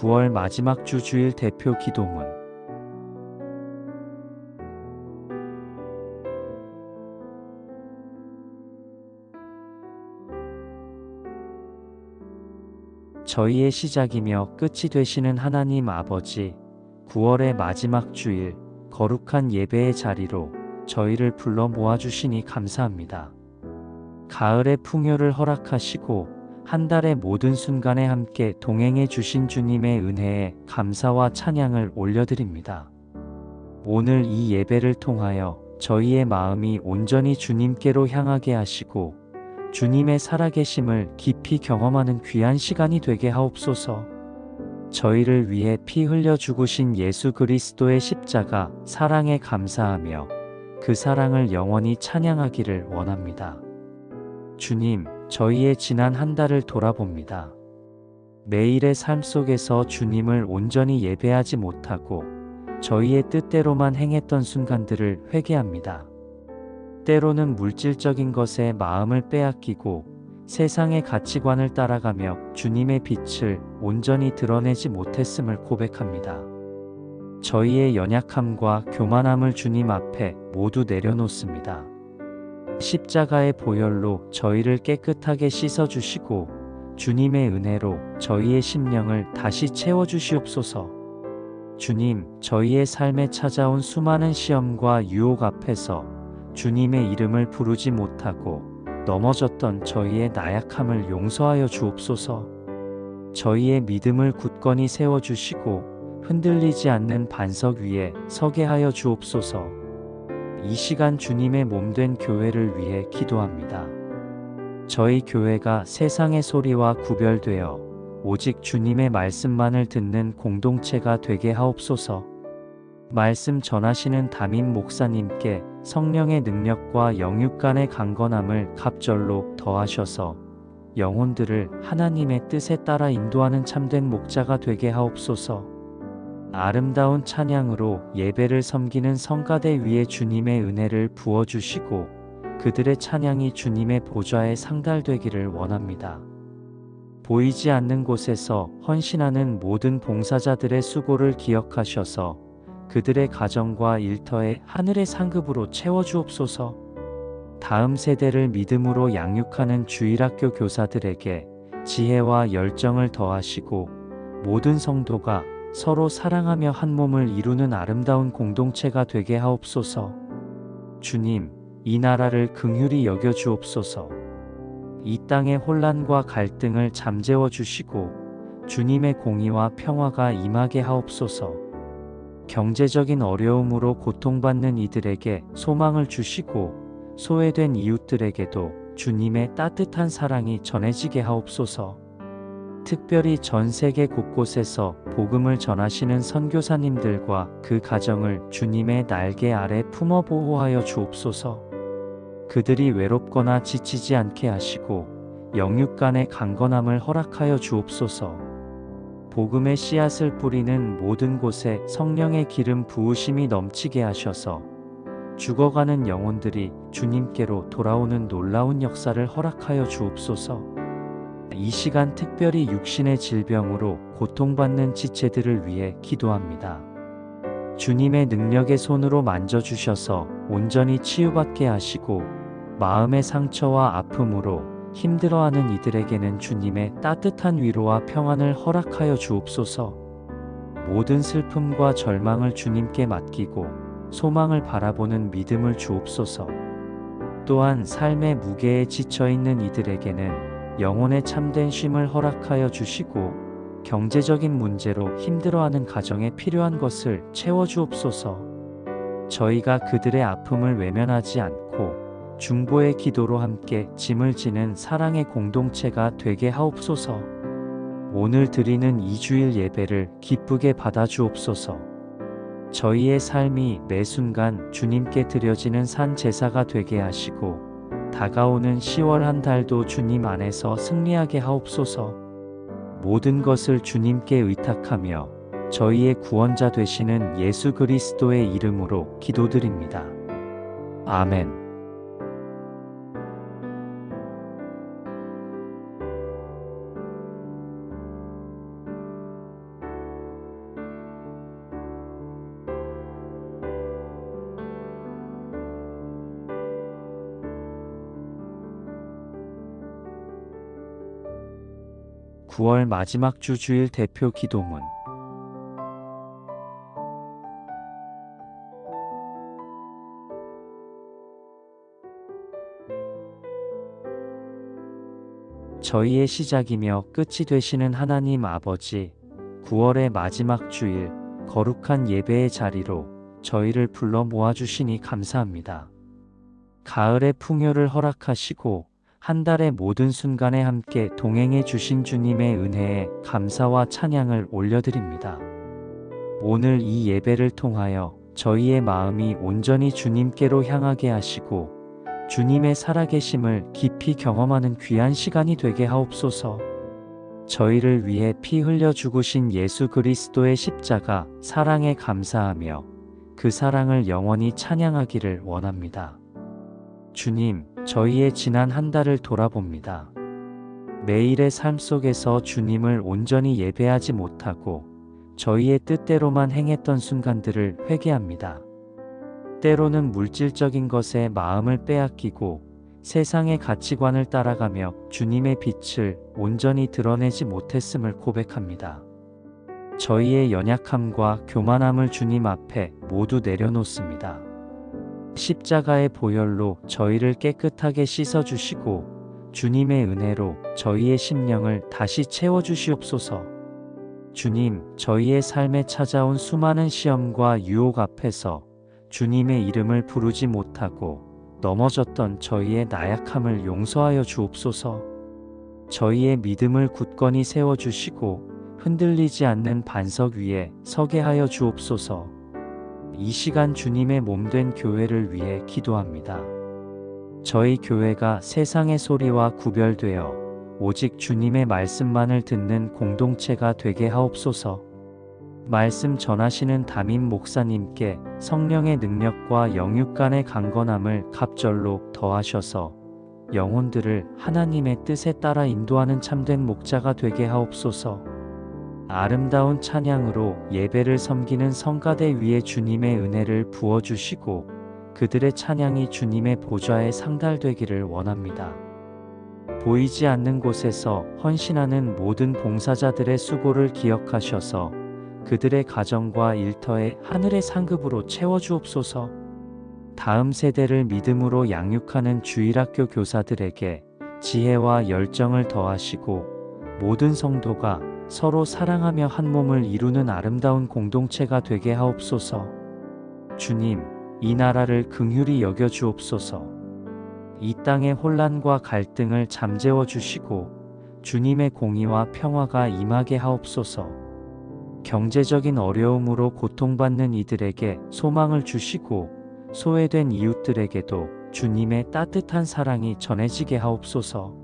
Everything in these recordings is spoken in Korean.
9월 마지막 주 주일 대표 기도문. 저희의 시작이며 끝이 되시는 하나님 아버지, 9월의 마지막 주일, 거룩한 예배의 자리로 저희를 불러 모아주시니 감사합니다. 가을의 풍요를 허락하시고 한 달의 모든 순간에 함께 동행해 주신 주님의 은혜에 감사와 찬양을 올려드립니다. 오늘 이 예배를 통하여 저희의 마음이 온전히 주님께로 향하게 하시고 주님의 살아계심을 깊이 경험하는 귀한 시간이 되게 하옵소서. 저희를 위해 피 흘려 죽으신 예수 그리스도의 십자가 사랑에 감사하며 그 사랑을 영원히 찬양하기를 원합니다. 주님, 저희의 지난 한 달을 돌아봅니다. 매일의 삶 속에서 주님을 온전히 예배하지 못하고 저희의 뜻대로만 행했던 순간들을 회개합니다. 때로는 물질적인 것에 마음을 빼앗기고 세상의 가치관을 따라가며 주님의 빛을 온전히 드러내지 못했음을 고백합니다. 저희의 연약함과 교만함을 주님 앞에 모두 내려놓습니다. 십자가의 보혈로 저희를 깨끗하게 씻어주시고 주님의 은혜로 저희의 심령을 다시 채워주시옵소서. 주님, 저희의 삶에 찾아온 수많은 시험과 유혹 앞에서 주님의 이름을 부르지 못하고 넘어졌던 저희의 나약함을 용서하여 주옵소서. 저희의 믿음을 굳건히 세워주시고 흔들리지 않는 반석 위에 서게 하여 주옵소서. 이 시간 주님의 몸된 교회를 위해 기도합니다. 저희 교회가 세상의 소리와 구별되어 오직 주님의 말씀만을 듣는 공동체가 되게 하옵소서. 말씀 전하시는 담임 목사님께 성령의 능력과 영육 간의 강건함을 갑절로 더하셔서 영혼들을 하나님의 뜻에 따라 인도하는 참된 목자가 되게 하옵소서. 아름다운 찬양으로 예배를 섬기는 성가대 위에 주님의 은혜를 부어주시고 그들의 찬양이 주님의 보좌에 상달되기를 원합니다. 보이지 않는 곳에서 헌신하는 모든 봉사자들의 수고를 기억하셔서 그들의 가정과 일터에 하늘의 상급으로 채워주옵소서. 다음 세대를 믿음으로 양육하는 주일학교 교사들에게 지혜와 열정을 더하시고 모든 성도가 서로 사랑하며 한 몸을 이루는 아름다운 공동체가 되게 하옵소서. 주님, 이 나라를 긍휼히 여겨 주옵소서. 이 땅의 혼란과 갈등을 잠재워 주시고 주님의 공의와 평화가 임하게 하옵소서. 경제적인 어려움으로 고통받는 이들에게 소망을 주시고 소외된 이웃들에게도 주님의 따뜻한 사랑이 전해지게 하옵소서. 특별히 전 세계 곳곳에서 복음을 전하시는 선교사님들과 그 가정을 주님의 날개 아래 품어 보호하여 주옵소서. 그들이 외롭거나 지치지 않게 하시고 영육 간의 강건함을 허락하여 주옵소서. 복음의 씨앗을 뿌리는 모든 곳에 성령의 기름 부으심이 넘치게 하셔서 죽어가는 영혼들이 주님께로 돌아오는 놀라운 역사를 허락하여 주옵소서. 이 시간 특별히 육신의 질병으로 고통받는 지체들을 위해 기도합니다. 주님의 능력의 손으로 만져주셔서 온전히 치유받게 하시고 마음의 상처와 아픔으로 힘들어하는 이들에게는 주님의 따뜻한 위로와 평안을 허락하여 주옵소서. 모든 슬픔과 절망을 주님께 맡기고 소망을 바라보는 믿음을 주옵소서. 또한 삶의 무게에 지쳐있는 이들에게는 영혼의 참된 쉼을 허락하여 주시고 경제적인 문제로 힘들어하는 가정에 필요한 것을 채워주옵소서. 저희가 그들의 아픔을 외면하지 않고 중보의 기도로 함께 짐을 지는 사랑의 공동체가 되게 하옵소서. 오늘 드리는 이 주일 예배를 기쁘게 받아주옵소서. 저희의 삶이 매 순간 주님께 드려지는 산 제사가 되게 하시고 다가오는 10월 한 달도 주님 안에서 승리하게 하옵소서. 모든 것을 주님께 의탁하며 저희의 구원자 되시는 예수 그리스도의 이름으로 기도드립니다. 아멘. 9월 마지막 주 주일 대표 기도문. 저희의 시작이며 끝이 되시는 하나님 아버지, 9월의 마지막 주일 거룩한 예배의 자리로 저희를 불러 모아주시니 감사합니다. 가을의 풍요를 허락하시고 한 달의 모든 순간에 함께 동행해 주신 주님의 은혜에 감사와 찬양을 올려드립니다. 오늘 이 예배를 통하여 저희의 마음이 온전히 주님께로 향하게 하시고 주님의 살아계심을 깊이 경험하는 귀한 시간이 되게 하옵소서. 저희를 위해 피 흘려 죽으신 예수 그리스도의 십자가 사랑에 감사하며 그 사랑을 영원히 찬양하기를 원합니다. 주님, 저희의 지난 한 달을 돌아봅니다. 매일의 삶 속에서 주님을 온전히 예배하지 못하고 저희의 뜻대로만 행했던 순간들을 회개합니다. 때로는 물질적인 것에 마음을 빼앗기고 세상의 가치관을 따라가며 주님의 빛을 온전히 드러내지 못했음을 고백합니다. 저희의 연약함과 교만함을 주님 앞에 모두 내려놓습니다. 십자가의 보혈로 저희를 깨끗하게 씻어주시고 주님의 은혜로 저희의 심령을 다시 채워주시옵소서. 주님, 저희의 삶에 찾아온 수많은 시험과 유혹 앞에서 주님의 이름을 부르지 못하고 넘어졌던 저희의 나약함을 용서하여 주옵소서. 저희의 믿음을 굳건히 세워주시고 흔들리지 않는 반석 위에 서게 하여 주옵소서. 이 시간 주님의 몸된 교회를 위해 기도합니다. 저희 교회가 세상의 소리와 구별되어 오직 주님의 말씀만을 듣는 공동체가 되게 하옵소서. 말씀 전하시는 담임 목사님께 성령의 능력과 영육 간의 강건함을 갑절로 더하셔서 영혼들을 하나님의 뜻에 따라 인도하는 참된 목자가 되게 하옵소서. 아름다운 찬양으로 예배를 섬기는 성가대 위에 주님의 은혜를 부어주시고 그들의 찬양이 주님의 보좌에 상달되기를 원합니다. 보이지 않는 곳에서 헌신하는 모든 봉사자들의 수고를 기억하셔서 그들의 가정과 일터에 하늘의 상급으로 채워주옵소서. 다음 세대를 믿음으로 양육하는 주일학교 교사들에게 지혜와 열정을 더하시고 모든 성도가 서로 사랑하며 한 몸을 이루는 아름다운 공동체가 되게 하옵소서. 주님, 이 나라를 긍휼히 여겨 주옵소서. 이 땅의 혼란과 갈등을 잠재워 주시고 주님의 공의와 평화가 임하게 하옵소서. 경제적인 어려움으로 고통받는 이들에게 소망을 주시고 소외된 이웃들에게도 주님의 따뜻한 사랑이 전해지게 하옵소서.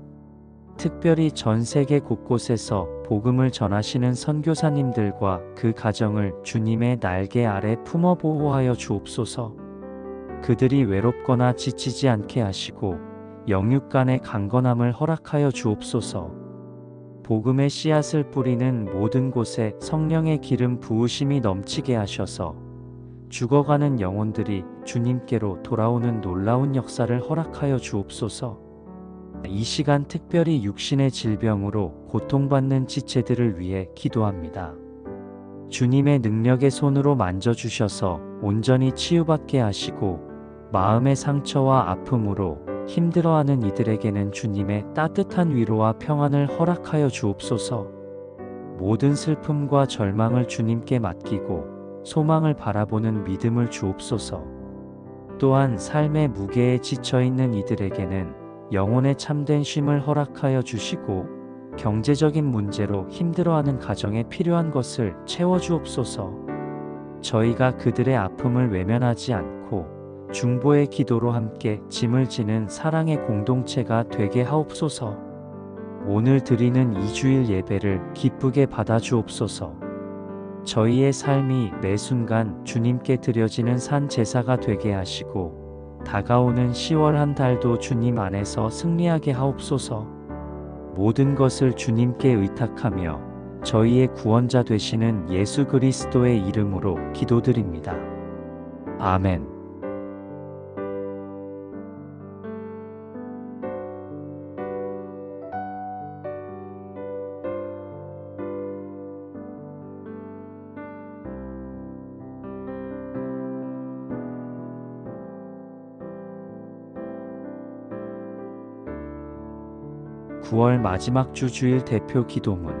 특별히 전 세계 곳곳에서 복음을 전하시는 선교사님들과 그 가정을 주님의 날개 아래 품어 보호하여 주옵소서. 그들이 외롭거나 지치지 않게 하시고 영육 간의 강건함을 허락하여 주옵소서. 복음의 씨앗을 뿌리는 모든 곳에 성령의 기름 부으심이 넘치게 하셔서 죽어가는 영혼들이 주님께로 돌아오는 놀라운 역사를 허락하여 주옵소서. 이 시간 특별히 육신의 질병으로 고통받는 지체들을 위해 기도합니다. 주님의 능력의 손으로 만져주셔서 온전히 치유받게 하시고 마음의 상처와 아픔으로 힘들어하는 이들에게는 주님의 따뜻한 위로와 평안을 허락하여 주옵소서. 모든 슬픔과 절망을 주님께 맡기고 소망을 바라보는 믿음을 주옵소서. 또한 삶의 무게에 지쳐있는 이들에게는 영혼의 참된 쉼을 허락하여 주시고 경제적인 문제로 힘들어하는 가정에 필요한 것을 채워주옵소서. 저희가 그들의 아픔을 외면하지 않고 중보의 기도로 함께 짐을 지는 사랑의 공동체가 되게 하옵소서. 오늘 드리는 2주일 예배를 기쁘게 받아주옵소서. 저희의 삶이 매 순간 주님께 드려지는 산 제사가 되게 하시고 다가오는 10월 한 달도 주님 안에서 승리하게 하옵소서. 모든 것을 주님께 의탁하며 저희의 구원자 되시는 예수 그리스도의 이름으로 기도드립니다. 아멘. 9월 마지막 주 주일 대표 기도문.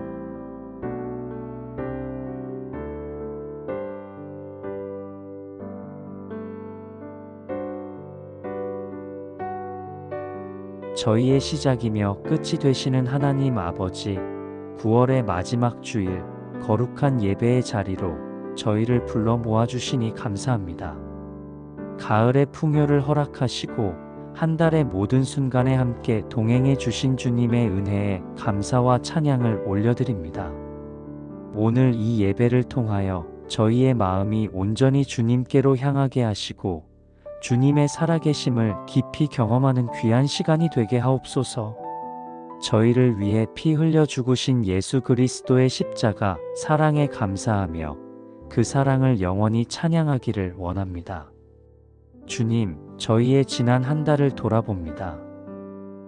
저희의 시작이며 끝이 되시는 하나님 아버지, 9월의 마지막 주일 거룩한 예배의 자리로 저희를 불러 모아주시니 감사합니다. 가을의 풍요를 허락하시고 한 달의 모든 순간에 함께 동행해 주신 주님의 은혜에 감사와 찬양을 올려드립니다. 오늘 이 예배를 통하여 저희의 마음이 온전히 주님께로 향하게 하시고 주님의 살아계심을 깊이 경험하는 귀한 시간이 되게 하옵소서. 저희를 위해 피 흘려 죽으신 예수 그리스도의 십자가 사랑에 감사하며 그 사랑을 영원히 찬양하기를 원합니다. 주님, 저희의 지난 한 달을 돌아봅니다.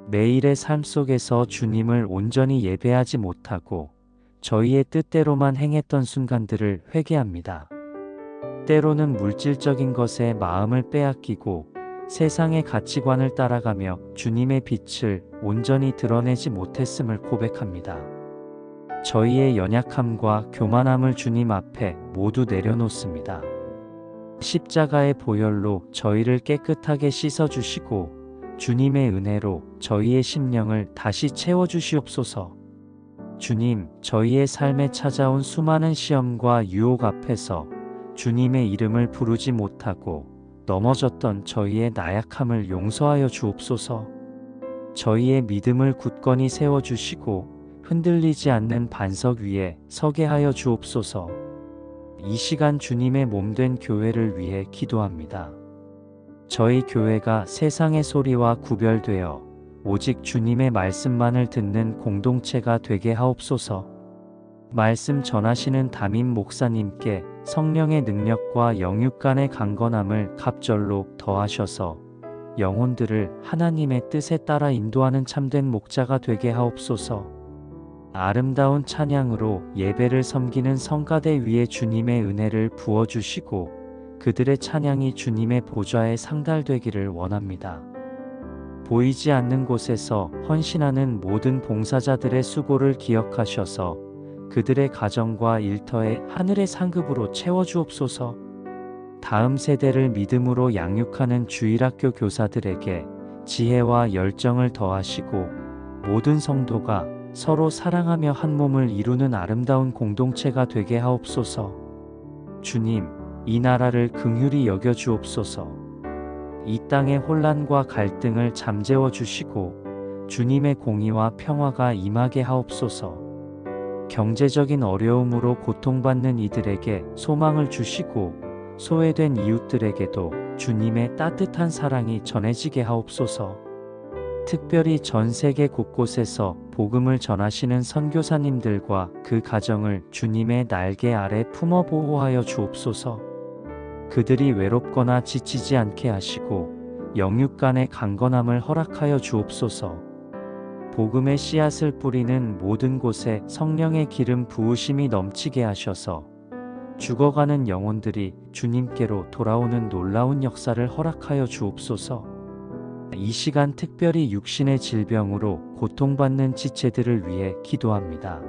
매일의 삶 속에서 주님을 온전히 예배하지 못하고 저희의 뜻대로만 행했던 순간들을 회개합니다. 때로는 물질적인 것에 마음을 빼앗기고 세상의 가치관을 따라가며 주님의 빛을 온전히 드러내지 못했음을 고백합니다. 저희의 연약함과 교만함을 주님 앞에 모두 내려놓습니다. 십자가의 보혈로 저희를 깨끗하게 씻어주시고 주님의 은혜로 저희의 심령을 다시 채워주시옵소서. 주님, 저희의 삶에 찾아온 수많은 시험과 유혹 앞에서 주님의 이름을 부르지 못하고 넘어졌던 저희의 나약함을 용서하여 주옵소서. 저희의 믿음을 굳건히 세워주시고 흔들리지 않는 반석 위에 서게 하여 주옵소서. 이 시간 주님의 몸된 교회를 위해 기도합니다. 저희 교회가 세상의 소리와 구별되어 오직 주님의 말씀만을 듣는 공동체가 되게 하옵소서. 말씀 전하시는 담임 목사님께 성령의 능력과 영육 간의 강건함을 갑절로 더하셔서 영혼들을 하나님의 뜻에 따라 인도하는 참된 목자가 되게 하옵소서. 아름다운 찬양으로 예배를 섬기는 성가대 위에 주님의 은혜를 부어주시고 그들의 찬양이 주님의 보좌에 상달되기를 원합니다. 보이지 않는 곳에서 헌신하는 모든 봉사자들의 수고를 기억하셔서 그들의 가정과 일터에 하늘의 상급으로 채워주옵소서. 다음 세대를 믿음으로 양육하는 주일학교 교사들에게 지혜와 열정을 더하시고 모든 성도가 서로 사랑하며 한 몸을 이루는 아름다운 공동체가 되게 하옵소서. 주님, 이 나라를 긍휼히 여겨 주옵소서. 이 땅의 혼란과 갈등을 잠재워 주시고 주님의 공의와 평화가 임하게 하옵소서. 경제적인 어려움으로 고통받는 이들에게 소망을 주시고 소외된 이웃들에게도 주님의 따뜻한 사랑이 전해지게 하옵소서. 특별히 전 세계 곳곳에서 복음을 전하시는 선교사님들과 그 가정을 주님의 날개 아래 품어 보호하여 주옵소서. 그들이 외롭거나 지치지 않게 하시고 영육 간의 강건함을 허락하여 주옵소서. 복음의 씨앗을 뿌리는 모든 곳에 성령의 기름 부으심이 넘치게 하셔서 죽어가는 영혼들이 주님께로 돌아오는 놀라운 역사를 허락하여 주옵소서. 이 시간 특별히 육신의 질병으로 고통받는 지체들을 위해 기도합니다.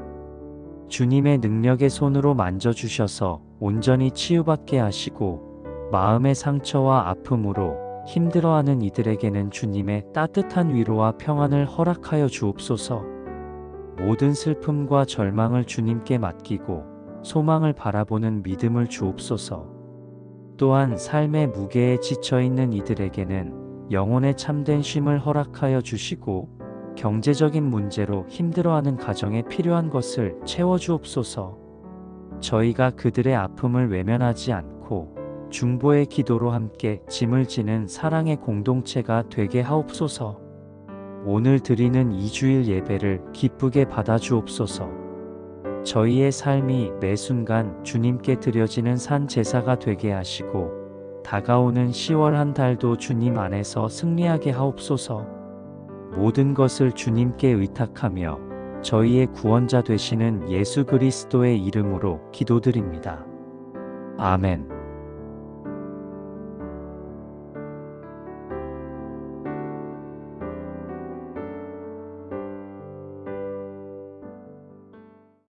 주님의 능력의 손으로 만져주셔서 온전히 치유받게 하시고 마음의 상처와 아픔으로 힘들어하는 이들에게는 주님의 따뜻한 위로와 평안을 허락하여 주옵소서. 모든 슬픔과 절망을 주님께 맡기고 소망을 바라보는 믿음을 주옵소서. 또한 삶의 무게에 지쳐있는 이들에게는 영혼의 참된 쉼을 허락하여 주시고 경제적인 문제로 힘들어하는 가정에 필요한 것을 채워주옵소서. 저희가 그들의 아픔을 외면하지 않고 중보의 기도로 함께 짐을 지는 사랑의 공동체가 되게 하옵소서. 오늘 드리는 이 주일 예배를 기쁘게 받아주옵소서. 저희의 삶이 매 순간 주님께 드려지는 산 제사가 되게 하시고 다가오는 10월 한 달도 주님 안에서 승리하게 하옵소서. 모든 것을 주님께 의탁하며 저희의 구원자 되시는 예수 그리스도의 이름으로 기도드립니다. 아멘.